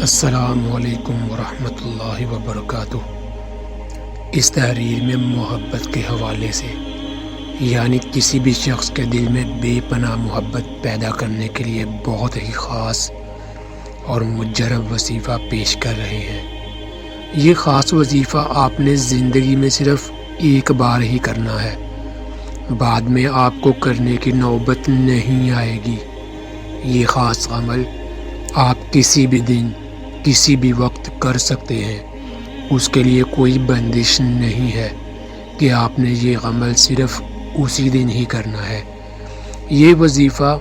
السلام علیکم ورحمۃ اللہ وبرکاتہ۔ اس تحریر میں محبت کے حوالے سے یعنی کسی بھی شخص کے دل میں بے پناہ محبت پیدا کرنے کے لیے بہت ہی خاص اور مجرب وظیفہ پیش کر رہے ہیں۔ یہ خاص وظیفہ آپ نے زندگی میں صرف ایک بار ہی کرنا ہے، بعد میں آپ کو کرنے کی نوبت نہیں آئے گی۔ یہ خاص عمل آپ کسی بھی دن کسی بھی وقت کر سکتے ہیں، اس کے لیے کوئی بندش نہیں ہے کہ آپ نے یہ عمل صرف اسی دن ہی کرنا ہے۔ یہ وظیفہ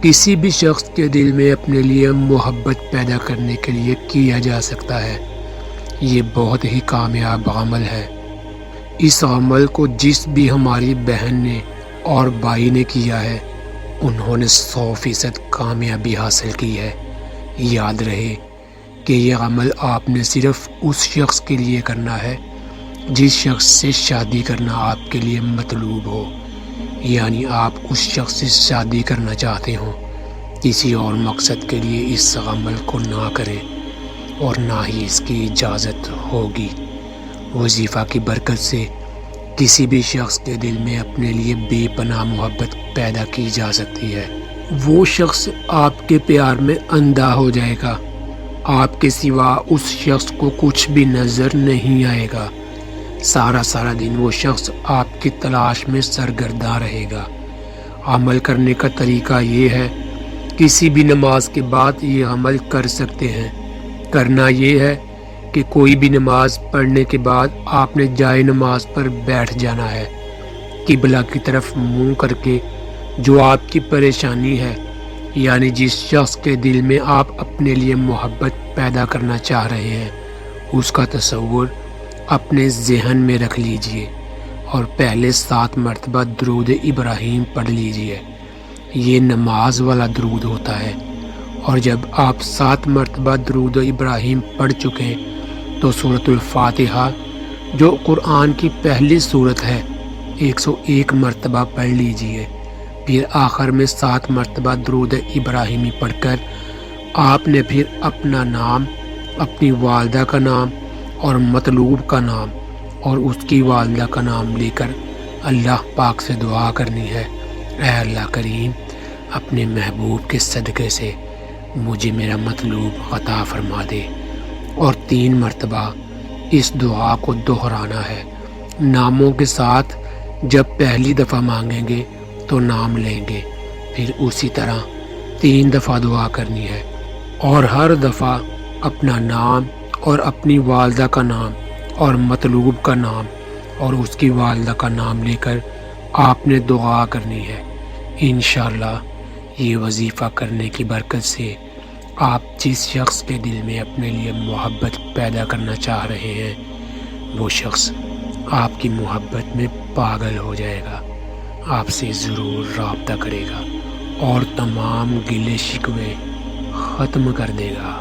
کسی بھی شخص کے دل میں اپنے لیے محبت پیدا کرنے کے لیے کیا جا سکتا ہے۔ یہ بہت ہی کامیاب عمل ہے۔ اس عمل کو جس بھی ہماری بہن نے اور بھائی نے کیا ہے، انہوں نے 100% کامیابی حاصل کی ہے۔ یاد رہے کہ یہ عمل آپ نے صرف اس شخص کے لیے کرنا ہے جس شخص سے شادی کرنا آپ کے لیے مطلوب ہو، یعنی آپ اس شخص سے شادی کرنا چاہتے ہوں۔ کسی اور مقصد کے لیے اس عمل کو نہ کریں اور نہ ہی اس کی اجازت ہوگی۔ وظیفہ کی برکت سے کسی بھی شخص کے دل میں اپنے لیے بے پناہ محبت پیدا کی جا سکتی ہے۔ وہ شخص آپ کے پیار میں اندھا ہو جائے گا، آپ کے سوا اس شخص کو کچھ بھی نظر نہیں آئے گا۔ سارا دن وہ شخص آپ کی تلاش میں سرگرداں رہے گا۔ عمل کرنے کا طریقہ یہ ہے، کسی بھی نماز کے بعد یہ عمل کر سکتے ہیں۔ کرنا یہ ہے کہ کوئی بھی نماز پڑھنے کے بعد آپ نے جائے نماز پر بیٹھ جانا ہے، قبلہ کی طرف منہ کر کے۔ جو آپ کی پریشانی ہے، یعنی جس شخص کے دل میں آپ اپنے لیے محبت پیدا کرنا چاہ رہے ہیں، اس کا تصور اپنے ذہن میں رکھ لیجئے اور پہلے 7 مرتبہ درود ابراہیم پڑھ لیجئے۔ یہ نماز والا درود ہوتا ہے، اور جب آپ 7 مرتبہ درود ابراہیم پڑھ چکے تو سورۃ الفاتحہ جو قرآن کی پہلی سورت ہے 101 مرتبہ پڑھ لیجئے۔ پھر آخر میں 7 مرتبہ درود ابراہیمی پڑھ کر آپ نے پھر اپنا نام، اپنی والدہ کا نام اور مطلوب کا نام اور اس کی والدہ کا نام لے کر اللہ پاک سے دعا کرنی ہے، اے اللہ کریم، اپنے محبوب کے صدقے سے مجھے میرا مطلوب عطا فرما دے۔ اور 3 مرتبہ اس دعا کو دہرانا ہے۔ ناموں کے ساتھ جب پہلی دفعہ مانگیں گے تو نام لیں گے، پھر اسی طرح 3 دفعہ دعا کرنی ہے، اور ہر دفعہ اپنا نام اور اپنی والدہ کا نام اور مطلوب کا نام اور اس کی والدہ کا نام لے کر آپ نے دعا کرنی ہے۔ انشاءاللہ یہ وظیفہ کرنے کی برکت سے آپ جس شخص کے دل میں اپنے لیے محبت پیدا کرنا چاہ رہے ہیں، وہ شخص آپ کی محبت میں پاگل ہو جائے گا، آپ سے ضرور رابطہ کرے گا اور تمام گلے شکوے ختم کر دے گا۔